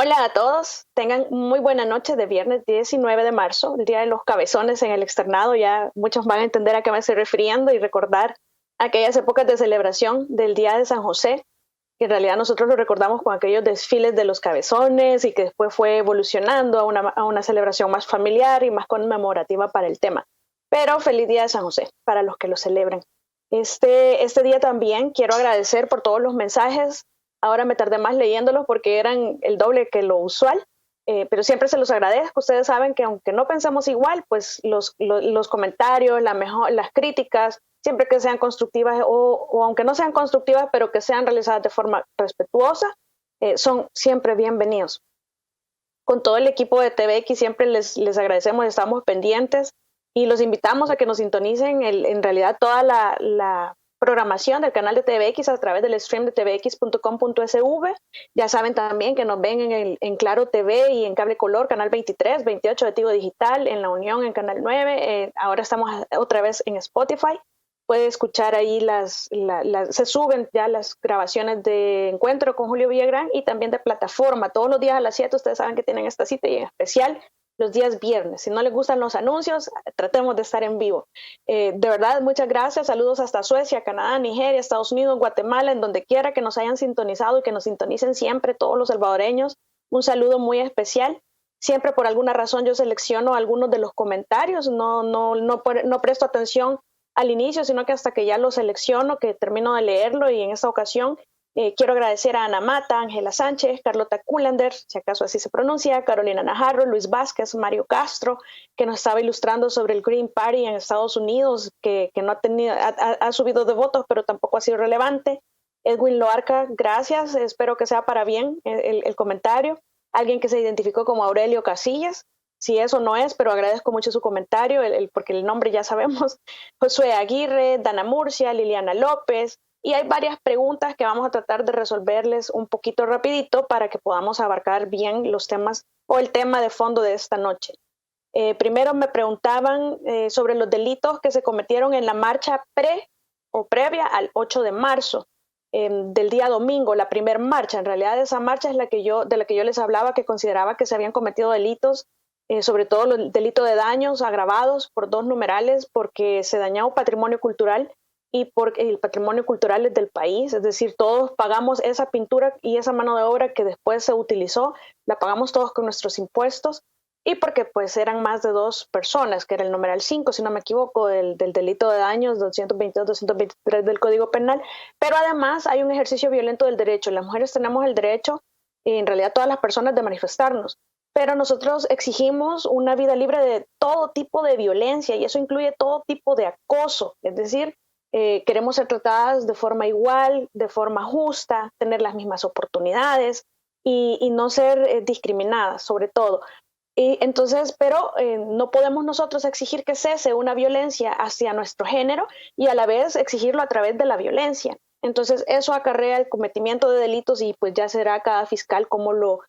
Hola a todos, tengan muy buena noche de viernes 19 de marzo, el día de los cabezones en el externado. Ya muchos van a entender a qué me estoy refiriendo y recordar aquellas épocas de celebración del Día de San José, que en realidad nosotros lo recordamos con aquellos desfiles de los cabezones y que después fue evolucionando a una celebración más familiar y más conmemorativa para el tema. Pero feliz Día de San José para los que lo celebran. Este día también quiero agradecer por todos los mensajes. Ahora me tardé más leyéndolos porque eran el doble que lo usual, pero siempre se los agradezco. Ustedes saben que aunque no pensamos igual, pues los comentarios, las críticas, siempre que sean constructivas o aunque no sean constructivas, pero que sean realizadas de forma respetuosa, son siempre bienvenidos. Con todo el equipo de TVX siempre les agradecemos, estamos pendientes y los invitamos a que nos sintonicen en realidad toda la programación del canal de TVX a través del stream de tvx.com.sv. Ya saben también que nos ven en Claro TV y en Cable Color, canal 23, 28 de Tigo Digital, en La Unión en canal 9. Ahora estamos otra vez en Spotify. Puede escuchar ahí se suben ya las grabaciones de Encuentro con Julio Villagrán y también de Plataforma. Todos los días a las 7 ustedes saben que tienen esta cita y en especial los días viernes. Si no les gustan los anuncios, tratemos de estar en vivo. De verdad, muchas gracias. Saludos hasta Suecia, Canadá, Nigeria, Estados Unidos, Guatemala, en donde quiera que nos hayan sintonizado y que nos sintonicen siempre todos los salvadoreños. Un saludo muy especial. Siempre por alguna razón yo selecciono algunos de los comentarios. No presto atención al inicio, sino que hasta que ya lo selecciono, que termino de leerlo, y en esta ocasión quiero agradecer a Ana Mata, Ángela Sánchez, Carlota Kullander, si acaso así se pronuncia, Carolina Najarro, Luis Vázquez, Mario Castro, que nos estaba ilustrando sobre el Green Party en Estados Unidos, que no ha subido de votos, pero tampoco ha sido relevante. Edwin Loarca, gracias, espero que sea para bien el comentario. Alguien que se identificó como Aurelio Casillas, si eso no es, pero agradezco mucho su comentario, porque el nombre ya sabemos. Josué Aguirre, Dana Murcia, Liliana López, y hay varias preguntas que vamos a tratar de resolverles un poquito rapidito para que podamos abarcar bien los temas o el tema de fondo de esta noche. Primero me preguntaban sobre los delitos que se cometieron en la marcha previa al 8 de marzo. Del día domingo, la primer marcha. En realidad esa marcha es de la que yo les hablaba, que consideraba que se habían cometido delitos, sobre todo el delito de daños agravados por dos numerales, porque se dañó patrimonio cultural y porque el patrimonio cultural es del país, es decir, todos pagamos esa pintura y esa mano de obra que después se utilizó, la pagamos todos con nuestros impuestos, y porque pues eran más de dos personas, que era el numeral 5, si no me equivoco, del delito de daños 222-223 del Código Penal, pero además hay un ejercicio violento del derecho. Las mujeres tenemos el derecho, y en realidad todas las personas, de manifestarnos, pero nosotros exigimos una vida libre de todo tipo de violencia, y eso incluye todo tipo de acoso, es decir, queremos ser tratadas de forma igual, de forma justa, tener las mismas oportunidades y no ser discriminadas, sobre todo. Y entonces, pero no podemos nosotros exigir que cese una violencia hacia nuestro género y a la vez exigirlo a través de la violencia. Entonces, eso acarrea el cometimiento de delitos, y pues ya será cada fiscal cómo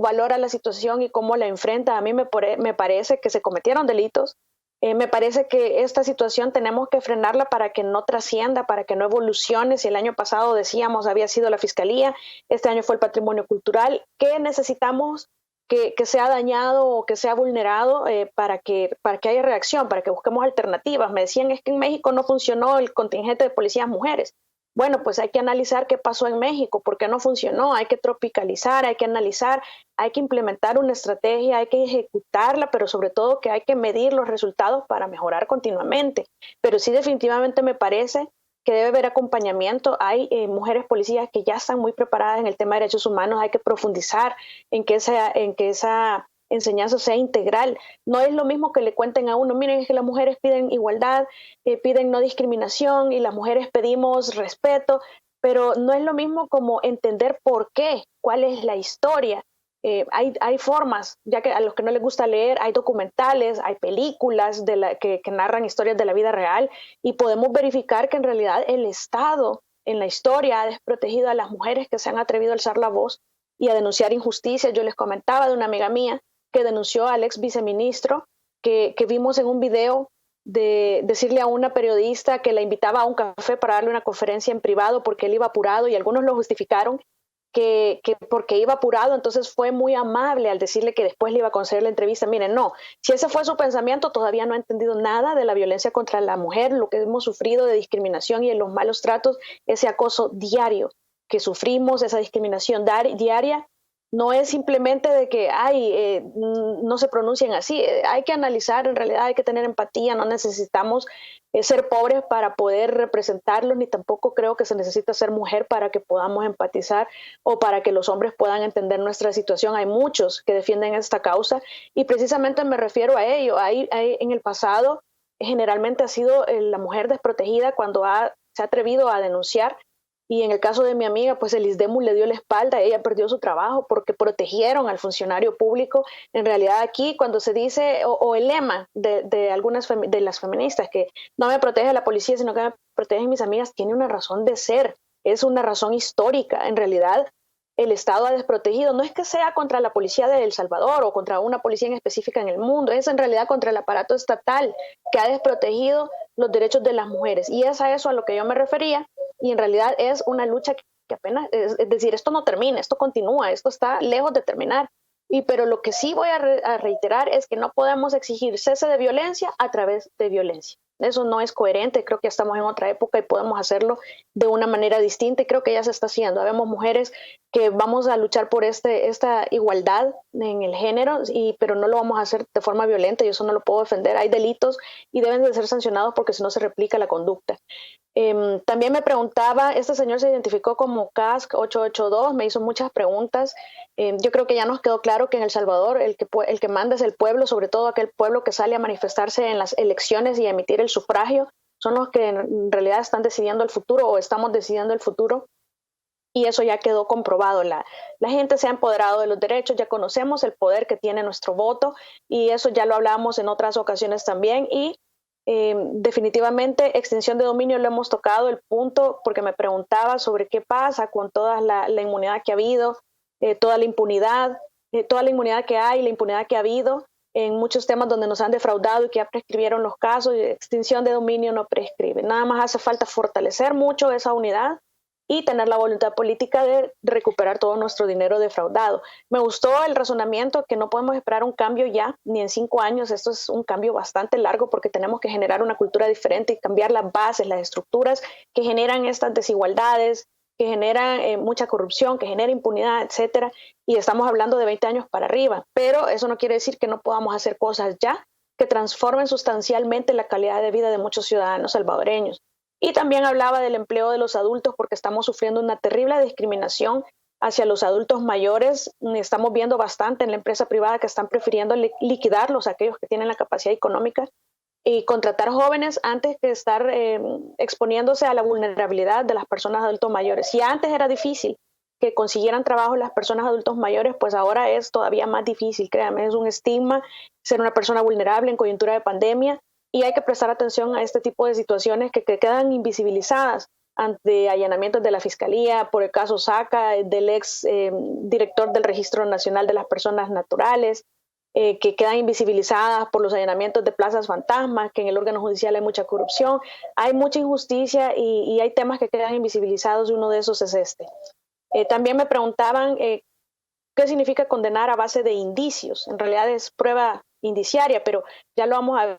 valora la situación y cómo la enfrenta. A mí me parece que se cometieron delitos. Me parece que esta situación tenemos que frenarla para que no trascienda, para que no evolucione. Si el año pasado decíamos había sido la fiscalía, este año fue el patrimonio cultural. ¿Qué necesitamos que sea dañado o que sea vulnerado para que haya reacción, para que busquemos alternativas? Me decían, es que en México no funcionó el contingente de policías mujeres. Bueno, pues hay que analizar qué pasó en México, por qué no funcionó, hay que tropicalizar, hay que analizar, hay que implementar una estrategia, hay que ejecutarla, pero sobre todo que hay que medir los resultados para mejorar continuamente. Pero sí, definitivamente me parece que debe haber acompañamiento. Hay mujeres policías que ya están muy preparadas en el tema de derechos humanos, hay que profundizar en que esa enseñanza sea integral. No es lo mismo que le cuenten a uno, miren, es que las mujeres piden igualdad, piden no discriminación y las mujeres pedimos respeto, pero no es lo mismo como entender por qué, cuál es la historia. Hay formas, ya que a los que no les gusta leer, hay documentales, hay películas que narran historias de la vida real, y podemos verificar que en realidad el Estado en la historia ha desprotegido a las mujeres que se han atrevido a alzar la voz y a denunciar injusticias. Yo les comentaba de una amiga mía que denunció al ex viceministro, que vimos en un video, de decirle a una periodista que la invitaba a un café para darle una conferencia en privado porque él iba apurado, y algunos lo justificaron, que porque iba apurado, entonces fue muy amable al decirle que después le iba a conceder la entrevista. Miren, no, si ese fue su pensamiento, todavía no ha entendido nada de la violencia contra la mujer, lo que hemos sufrido de discriminación y de los malos tratos, ese acoso diario que sufrimos, esa discriminación diaria. No es simplemente de que, no se pronuncian así, hay que analizar, en realidad hay que tener empatía, no necesitamos ser pobres para poder representarlos, ni tampoco creo que se necesita ser mujer para que podamos empatizar o para que los hombres puedan entender nuestra situación. Hay muchos que defienden esta causa y precisamente me refiero a ello. En el pasado generalmente ha sido la mujer desprotegida cuando se ha atrevido a denunciar. Y en el caso de mi amiga, pues el ISDEMU le dio la espalda, ella perdió su trabajo porque protegieron al funcionario público. En realidad aquí cuando se dice, o el lema de algunas de las feministas, que no me protege la policía, sino que me protegen mis amigas, tiene una razón de ser, es una razón histórica. En realidad el Estado ha desprotegido, no es que sea contra la policía de El Salvador o contra una policía en específica en el mundo, es en realidad contra el aparato estatal que ha desprotegido los derechos de las mujeres. Y es a eso a lo que yo me refería. Y en realidad es una lucha que apenas, es decir, esto no termina, esto continúa, esto está lejos de terminar. Pero lo que sí voy a reiterar es que no podemos exigir cese de violencia a través de violencia. Eso no es coherente, creo que estamos en otra época y podemos hacerlo de una manera distinta y creo que ya se está haciendo. Habemos mujeres que vamos a luchar por esta igualdad en el género, pero no lo vamos a hacer de forma violenta y eso no lo puedo defender. Hay delitos y deben de ser sancionados porque si no se replica la conducta. También me preguntaba, este señor se identificó como CASC 882, me hizo muchas preguntas. Yo creo que ya nos quedó claro que en El Salvador el que manda es el pueblo, sobre todo aquel pueblo que sale a manifestarse en las elecciones y a emitir el sufragio, son los que en realidad están decidiendo el futuro o estamos decidiendo el futuro. Y eso ya quedó comprobado. La gente se ha empoderado de los derechos, ya conocemos el poder que tiene nuestro voto y eso ya lo hablábamos en otras ocasiones también. Y definitivamente extinción de dominio lo hemos tocado el punto porque me preguntaba sobre qué pasa con toda la inmunidad que ha habido, toda la inmunidad que hay, la impunidad que ha habido en muchos temas donde nos han defraudado y que ya prescribieron los casos. Extinción de dominio no prescribe, nada más hace falta fortalecer mucho esa unidad y tener la voluntad política de recuperar todo nuestro dinero defraudado. Me gustó el razonamiento que no podemos esperar un cambio ya, ni en 5 años. Esto es un cambio bastante largo porque tenemos que generar una cultura diferente y cambiar las bases, las estructuras que generan estas desigualdades, que generan mucha corrupción, que genera impunidad, etcétera. Y estamos hablando de 20 años para arriba. Pero eso no quiere decir que no podamos hacer cosas ya que transformen sustancialmente la calidad de vida de muchos ciudadanos salvadoreños. Y también hablaba del empleo de los adultos porque estamos sufriendo una terrible discriminación hacia los adultos mayores. Estamos viendo bastante en la empresa privada que están prefiriendo liquidarlos a aquellos que tienen la capacidad económica y contratar jóvenes antes que estar exponiéndose a la vulnerabilidad de las personas adultos mayores. Si antes era difícil que consiguieran trabajo las personas adultos mayores, pues ahora es todavía más difícil. Créanme, es un estigma ser una persona vulnerable en coyuntura de pandemia. Y hay que prestar atención a este tipo de situaciones que quedan invisibilizadas ante allanamientos de la Fiscalía, por el caso Saca, del ex director del Registro Nacional de las Personas Naturales, que quedan invisibilizadas por los allanamientos de plazas fantasmas, que en el órgano judicial hay mucha corrupción, hay mucha injusticia y hay temas que quedan invisibilizados y uno de esos es este. También me preguntaban qué significa condenar a base de indicios. En realidad es prueba indiciaria, pero ya lo vamos a ver.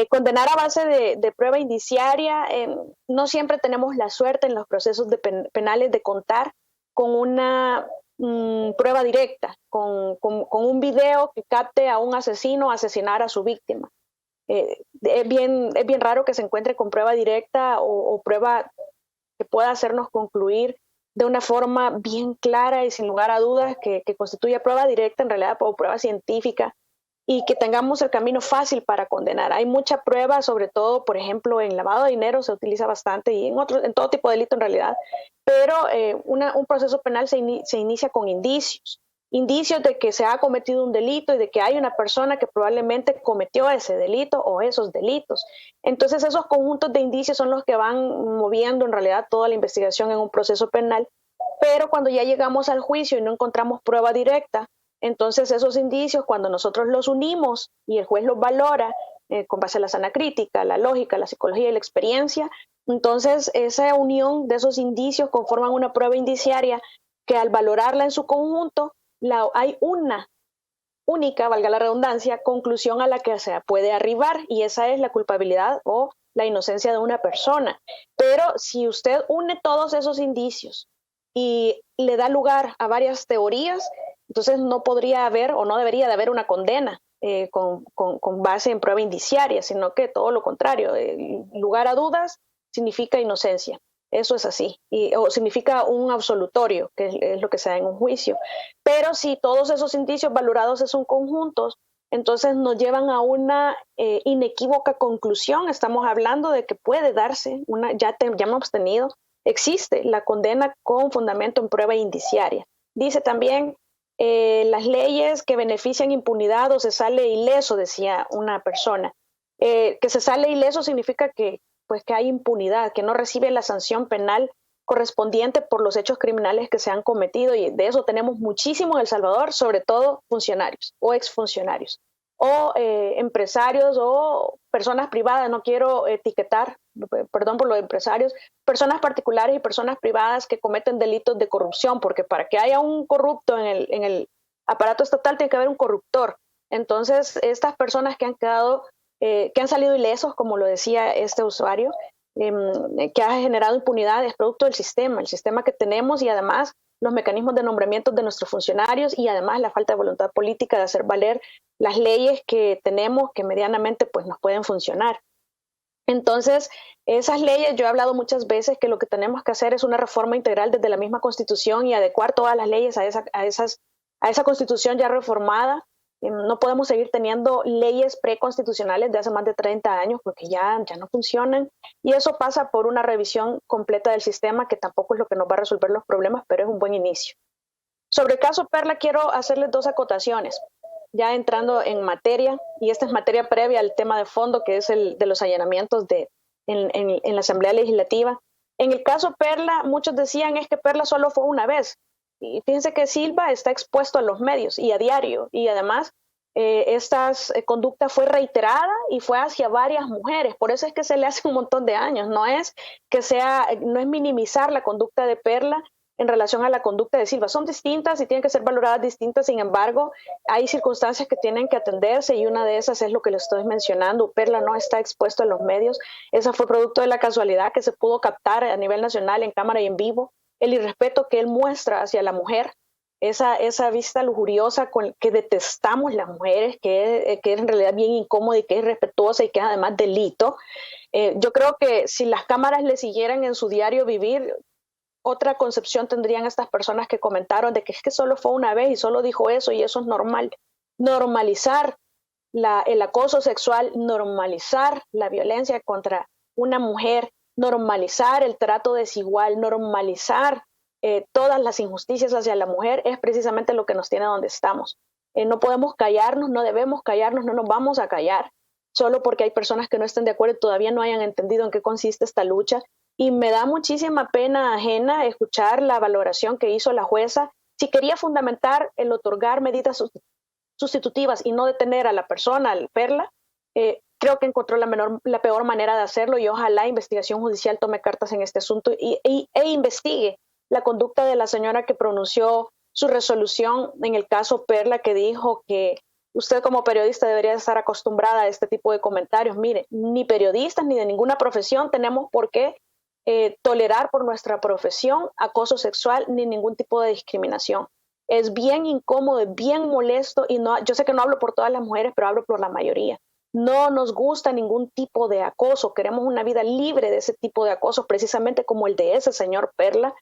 Condenar a base de prueba indiciaria, no siempre tenemos la suerte en los procesos penales de contar con una prueba directa, con un video que capte a un asesino asesinar a su víctima. Es bien raro que se encuentre con prueba directa o prueba que pueda hacernos concluir de una forma bien clara y sin lugar a dudas que constituya prueba directa en realidad o prueba científica y que tengamos el camino fácil para condenar. Hay mucha prueba, sobre todo, por ejemplo, en lavado de dinero se utiliza bastante y en todo tipo de delito en realidad, pero un proceso penal se inicia con indicios de que se ha cometido un delito y de que hay una persona que probablemente cometió ese delito o esos delitos. Entonces esos conjuntos de indicios son los que van moviendo en realidad toda la investigación en un proceso penal, pero cuando ya llegamos al juicio y no encontramos prueba directa, entonces esos indicios, cuando nosotros los unimos y el juez los valora con base a la sana crítica, la lógica, la psicología y la experiencia, Entonces, esa unión de esos indicios conforman una prueba indiciaria que al valorarla en su conjunto, hay una única, valga la redundancia, conclusión a la que se puede arribar, y esa es la culpabilidad o la inocencia de una persona. Pero si usted une todos esos indicios y le da lugar a varias teorías, entonces no podría haber o no debería de haber una condena con base en prueba indiciaria, sino que todo lo contrario, lugar a dudas significa inocencia. Eso es así, o significa un absolutorio, que es lo que se da en un juicio. Pero si todos esos indicios valorados son conjuntos, entonces nos llevan a una inequívoca conclusión. Estamos hablando de que puede darse, ya hemos tenido, existe la condena con fundamento en prueba indiciaria. Dice también las leyes que benefician impunidad o se sale ileso, decía una persona. Que se sale ileso significa que hay impunidad, que no recibe la sanción penal correspondiente por los hechos criminales que se han cometido, y de eso tenemos muchísimo en El Salvador, sobre todo funcionarios o exfuncionarios o empresarios o personas privadas. No quiero etiquetar, perdón por los empresarios, personas particulares y personas privadas que cometen delitos de corrupción, porque para que haya un corrupto en el aparato estatal tiene que haber un corruptor. Entonces, estas personas que han quedado que han salido ilesos, como lo decía este usuario, que ha generado impunidad, es producto del sistema, el sistema que tenemos, y además los mecanismos de nombramiento de nuestros funcionarios, y además la falta de voluntad política de hacer valer las leyes que tenemos, que medianamente pues nos pueden funcionar. Entonces, esas leyes, yo he hablado muchas veces que lo que tenemos que hacer es una reforma integral desde la misma Constitución y adecuar todas las leyes a esa Constitución ya reformada. No podemos seguir teniendo leyes preconstitucionales de hace más de 30 años porque ya no funcionan, y eso pasa por una revisión completa del sistema, que tampoco es lo que nos va a resolver los problemas, pero es un buen inicio. Sobre el caso Perla quiero hacerles dos acotaciones, ya entrando en materia, y esta es materia previa al tema de fondo, que es el de los allanamientos en la Asamblea Legislativa. En el caso Perla, muchos decían es que Perla solo fue una vez. Y fíjense que Silva está expuesto a los medios y a diario, y además esta conducta fue reiterada y fue hacia varias mujeres. Por eso es que se le hace un montón de años. No es minimizar la conducta de Perla en relación a la conducta de Silva. Son distintas y tienen que ser valoradas distintas. Sin embargo, hay circunstancias que tienen que atenderse, y una de esas es lo que les estoy mencionando. Perla no está expuesto a los medios. Esa fue producto de la casualidad que se pudo captar a nivel nacional en cámara y en vivo. El irrespeto que él muestra hacia la mujer, esa vista lujuriosa con que detestamos las mujeres, que es en realidad bien incómoda y que es irrespetuosa y que es además delito. Yo creo que si las cámaras le siguieran en su diario vivir, otra concepción tendrían estas personas que comentaron de que es que solo fue una vez y solo dijo eso y eso es normal. Normalizar el acoso sexual, normalizar la violencia contra una mujer, normalizar el trato desigual, normalizar todas las injusticias hacia la mujer, es precisamente lo que nos tiene donde estamos. No podemos callarnos, no debemos callarnos, no nos vamos a callar, solo porque hay personas que no estén de acuerdo y todavía no hayan entendido en qué consiste esta lucha. Y me da muchísima pena ajena escuchar la valoración que hizo la jueza. Si quería fundamentar el otorgar medidas sustitutivas y no detener a la persona, al Perla, creo que encontró la peor manera de hacerlo, y ojalá investigación judicial tome cartas en este asunto e investigue la conducta de la señora que pronunció su resolución en el caso Perla, que dijo que usted como periodista debería estar acostumbrada a este tipo de comentarios. Mire, ni periodistas ni de ninguna profesión tenemos por qué tolerar por nuestra profesión acoso sexual ni ningún tipo de discriminación. Es bien incómodo, es bien molesto, y no, yo sé que no hablo por todas las mujeres, pero hablo por la mayoría. No nos gusta ningún tipo de acoso, queremos una vida libre de ese tipo de acoso, precisamente como el de ese señor Perla,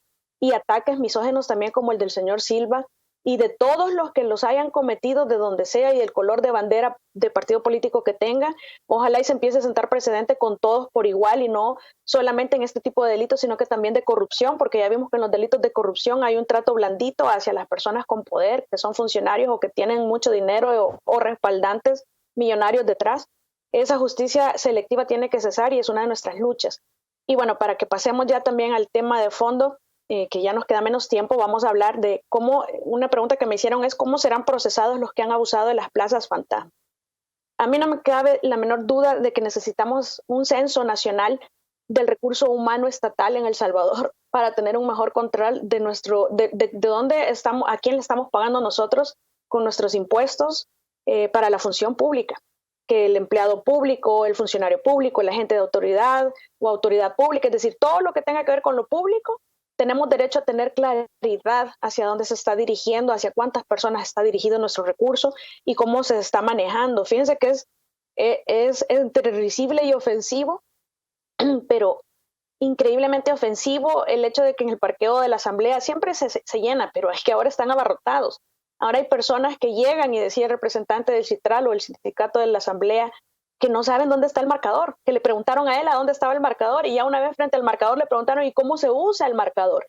y ataques misóginos también como el del señor Silva, y de todos los que los hayan cometido de donde sea y el color de bandera de partido político que tenga. Ojalá y se empiece a sentar precedente con todos por igual, y no solamente en este tipo de delitos, sino que también de corrupción, porque ya vimos que en los delitos de corrupción hay un trato blandito hacia las personas con poder, que son funcionarios o que tienen mucho dinero o respaldantes millonarios detrás. Esa justicia selectiva tiene que cesar y es una de nuestras luchas. Y bueno, para que pasemos ya también al tema de fondo, que ya nos queda menos tiempo, vamos a hablar de cómo, una pregunta que me hicieron es cómo serán procesados los que han abusado de las plazas fantasma. A mí no me cabe la menor duda de que necesitamos un censo nacional del recurso humano estatal en El Salvador para tener un mejor control de dónde estamos, a quién le estamos pagando nosotros con nuestros impuestos para la función pública, que el empleado público, el funcionario público, el agente de autoridad o autoridad pública, es decir, todo lo que tenga que ver con lo público, tenemos derecho a tener claridad hacia dónde se está dirigiendo, hacia cuántas personas está dirigido nuestro recurso y cómo se está manejando. Fíjense que es entre risible y ofensivo, pero increíblemente ofensivo el hecho de que en el parqueo de la Asamblea siempre se llena, pero es que ahora están abarrotados. Ahora hay personas que llegan y decía el representante del Citral o el sindicato de la Asamblea que no saben dónde está el marcador, que le preguntaron a él a dónde estaba el marcador y ya una vez frente al marcador le preguntaron ¿y cómo se usa el marcador?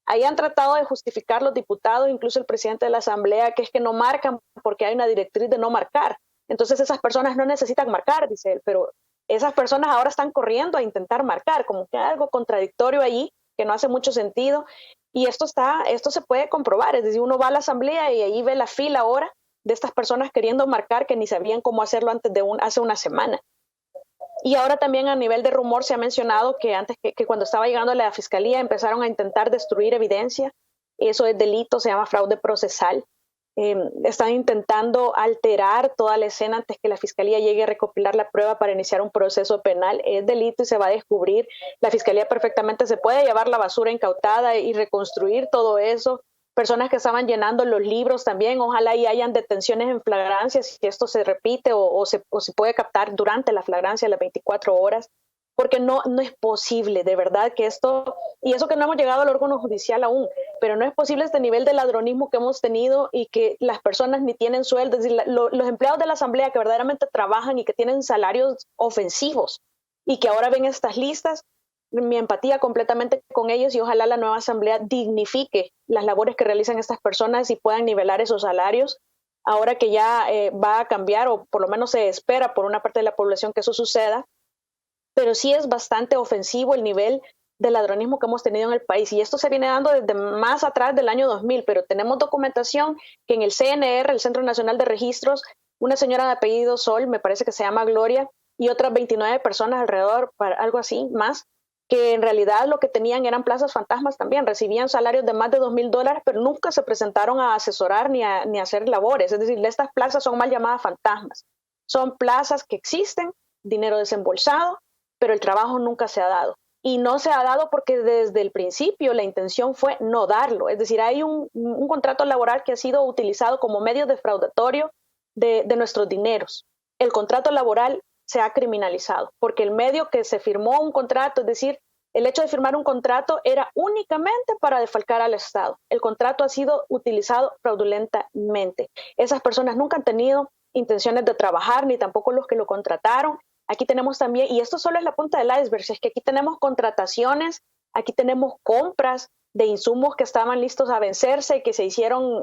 Ahí han tratado de justificar los diputados, incluso el presidente de la Asamblea, que es que no marcan porque hay una directriz de no marcar. Entonces esas personas no necesitan marcar, dice él, pero esas personas ahora están corriendo a intentar marcar, como que hay algo contradictorio allí, que no hace mucho sentido. Y esto se puede comprobar, es decir, uno va a la Asamblea y ahí ve la fila ahora de estas personas queriendo marcar que ni sabían cómo hacerlo hace una semana. Y ahora también a nivel de rumor se ha mencionado que antes que cuando estaba llegando a la fiscalía empezaron a intentar destruir evidencia. Eso es delito, se llama fraude procesal. Están intentando alterar toda la escena antes que la fiscalía llegue a recopilar la prueba para iniciar un proceso penal. Es delito y se va a descubrir. La fiscalía perfectamente se puede llevar la basura incautada y reconstruir todo eso. Personas que estaban llenando los libros también, ojalá y hayan detenciones en flagrancia si esto se repite o se puede captar durante la flagrancia las 24 horas, porque no es posible, de verdad que esto, y eso que no hemos llegado al órgano judicial aún, pero no es posible este nivel de ladronismo que hemos tenido y que las personas ni tienen sueldo, es decir, los empleados de la Asamblea que verdaderamente trabajan y que tienen salarios ofensivos y que ahora ven estas listas, mi empatía completamente con ellos y ojalá la nueva Asamblea dignifique las labores que realizan estas personas y puedan nivelar esos salarios. Ahora que ya va a cambiar, o por lo menos se espera por una parte de la población que eso suceda, pero sí es bastante ofensivo el nivel de ladronismo que hemos tenido en el país. Y esto se viene dando desde más atrás del año 2000, pero tenemos documentación que en el CNR, el Centro Nacional de Registros, una señora de apellido Sol, me parece que se llama Gloria, y otras 29 personas alrededor, algo así, más, que en realidad lo que tenían eran plazas fantasmas también, recibían salarios de más de $2,000, pero nunca se presentaron a asesorar ni a hacer labores. Es decir, estas plazas son mal llamadas fantasmas. Son plazas que existen, dinero desembolsado, pero el trabajo nunca se ha dado. Y no se ha dado porque desde el principio la intención fue no darlo. Es decir, hay un contrato laboral que ha sido utilizado como medio defraudatorio de nuestros dineros. El contrato laboral se ha criminalizado, porque el medio que se firmó un contrato, es decir, el hecho de firmar un contrato era únicamente para defalcar al Estado. El contrato ha sido utilizado fraudulentamente. Esas personas nunca han tenido intenciones de trabajar, ni tampoco los que lo contrataron. Aquí tenemos también, y esto solo es la punta del iceberg, es que aquí tenemos contrataciones, aquí tenemos compras de insumos que estaban listos a vencerse, que se hicieron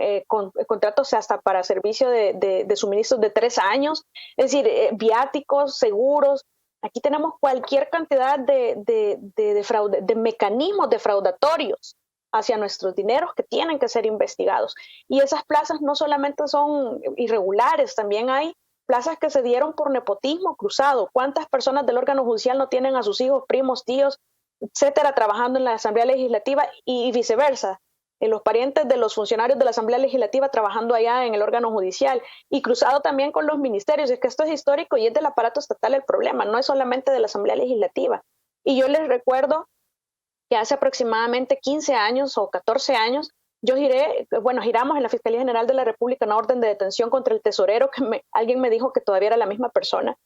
contratos hasta para servicio de suministros de 3 años, es decir, viáticos, seguros. Aquí tenemos cualquier cantidad de mecanismos defraudatorios hacia nuestros dineros que tienen que ser investigados. Y esas plazas no solamente son irregulares, también hay plazas que se dieron por nepotismo cruzado. ¿Cuántas personas del órgano judicial no tienen a sus hijos, primos, tíos, etcétera, trabajando en la Asamblea Legislativa y viceversa? Los parientes de los funcionarios de la Asamblea Legislativa trabajando allá en el órgano judicial y cruzado también con los ministerios. Es que esto es histórico y es del aparato estatal el problema, no es solamente de la Asamblea Legislativa. Y yo les recuerdo que hace aproximadamente 15 años o 14 años, giramos en la Fiscalía General de la República una orden de detención contra el tesorero, que alguien me dijo que todavía era la misma persona,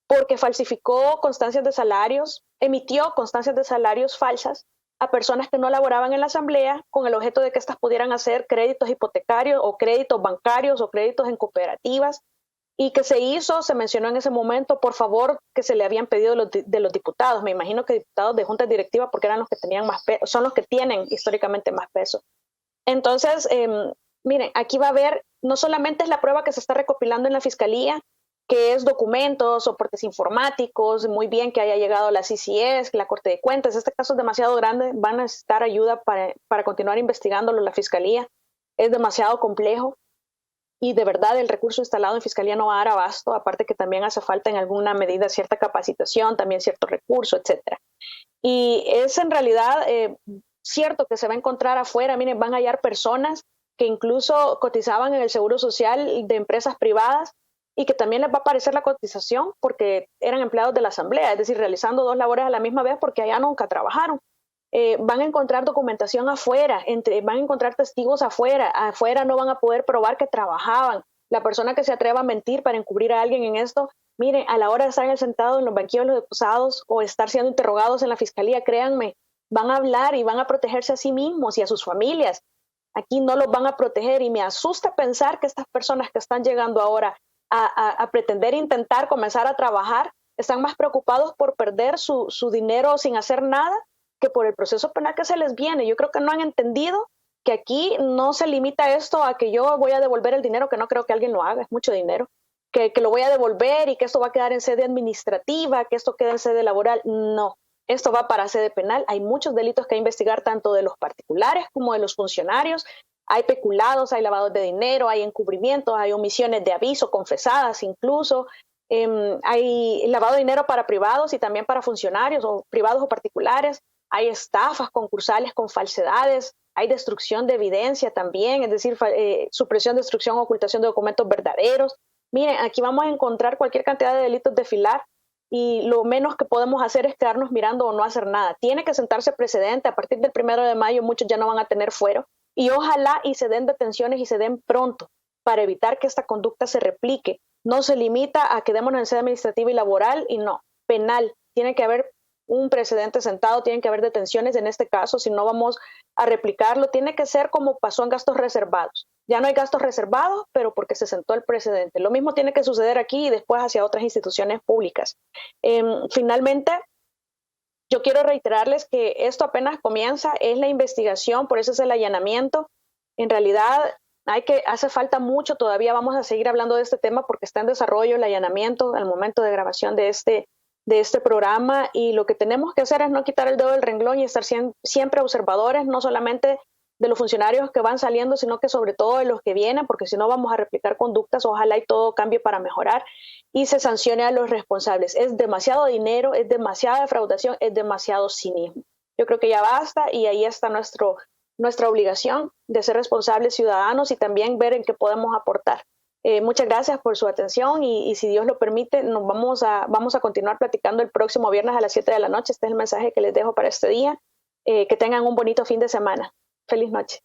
porque falsificó constancias de salarios, emitió constancias de salarios falsas a personas que no laboraban en la Asamblea con el objeto de que éstas pudieran hacer créditos hipotecarios o créditos bancarios o créditos en cooperativas. Y que se mencionó en ese momento, por favor, que se le habían pedido de los diputados. Me imagino que diputados de juntas directivas porque eran los que tenían más peso, son los que tienen históricamente más peso. Entonces, miren, aquí va a haber, no solamente es la prueba que se está recopilando en la Fiscalía, que es documentos, soportes informáticos, muy bien que haya llegado la CCS, la Corte de Cuentas. Este caso es demasiado grande, van a necesitar ayuda para continuar investigándolo la Fiscalía. Es demasiado complejo y de verdad el recurso instalado en Fiscalía no va a dar abasto, aparte que también hace falta en alguna medida cierta capacitación, también cierto recurso, etcétera. Y es en realidad cierto que se va a encontrar afuera, miren, van a hallar personas que incluso cotizaban en el Seguro Social de empresas privadas y que también les va a aparecer la cotización porque eran empleados de la Asamblea, es decir, realizando dos labores a la misma vez porque allá nunca trabajaron. Van a encontrar documentación afuera, van a encontrar testigos afuera no van a poder probar que trabajaban. La persona que se atreva a mentir para encubrir a alguien en esto, miren, a la hora de estar sentado en los banquillos de los acusados o estar siendo interrogados en la fiscalía, créanme, van a hablar y van a protegerse a sí mismos y a sus familias. Aquí no los van a proteger y me asusta pensar que estas personas que están llegando ahora a pretender intentar comenzar a trabajar están más preocupados por perder su dinero sin hacer nada que por el proceso penal que se les viene. Yo creo que no han entendido que aquí no se limita esto a que yo voy a devolver el dinero, que no creo que alguien lo haga, es mucho dinero, que lo voy a devolver y que esto va a quedar en sede administrativa, que esto quede en sede laboral. No, esto va para sede penal. Hay muchos delitos que investigar, tanto de los particulares como de los funcionarios. Hay peculados, hay lavados de dinero, hay encubrimientos, hay omisiones de aviso confesadas incluso. Hay lavado de dinero para privados y también para funcionarios o privados o particulares. Hay estafas concursales con falsedades, hay destrucción de evidencia también, es decir, supresión, destrucción, ocultación de documentos verdaderos. Miren, aquí vamos a encontrar cualquier cantidad de delitos desfilar y lo menos que podemos hacer es quedarnos mirando o no hacer nada. Tiene que sentarse precedente. A partir del 1 de mayo muchos ya no van a tener fuero y ojalá y se den detenciones y se den pronto para evitar que esta conducta se replique. No se limita a quedémonos en sede administrativa y laboral y no, penal. Tiene que haber un precedente sentado, tienen que haber detenciones en este caso, si no vamos a replicarlo, tiene que ser como pasó en gastos reservados. Ya no hay gastos reservados, pero porque se sentó el precedente. Lo mismo tiene que suceder aquí y después hacia otras instituciones públicas. Finalmente, yo quiero reiterarles que esto apenas comienza, es la investigación, por eso es el allanamiento. En realidad, hace falta mucho, todavía vamos a seguir hablando de este tema porque está en desarrollo el allanamiento al momento de grabación de este programa y lo que tenemos que hacer es no quitar el dedo del renglón y estar siempre observadores, no solamente de los funcionarios que van saliendo, sino que sobre todo de los que vienen, porque si no vamos a replicar conductas, ojalá y todo cambie para mejorar y se sancione a los responsables. Es demasiado dinero, es demasiada defraudación, es demasiado cinismo. Yo creo que ya basta y ahí está nuestra obligación de ser responsables ciudadanos y también ver en qué podemos aportar. Muchas gracias por su atención y si Dios lo permite, vamos a continuar platicando el próximo viernes a las 7 de la noche. Este es el mensaje que les dejo para este día. Que tengan un bonito fin de semana. Feliz noche.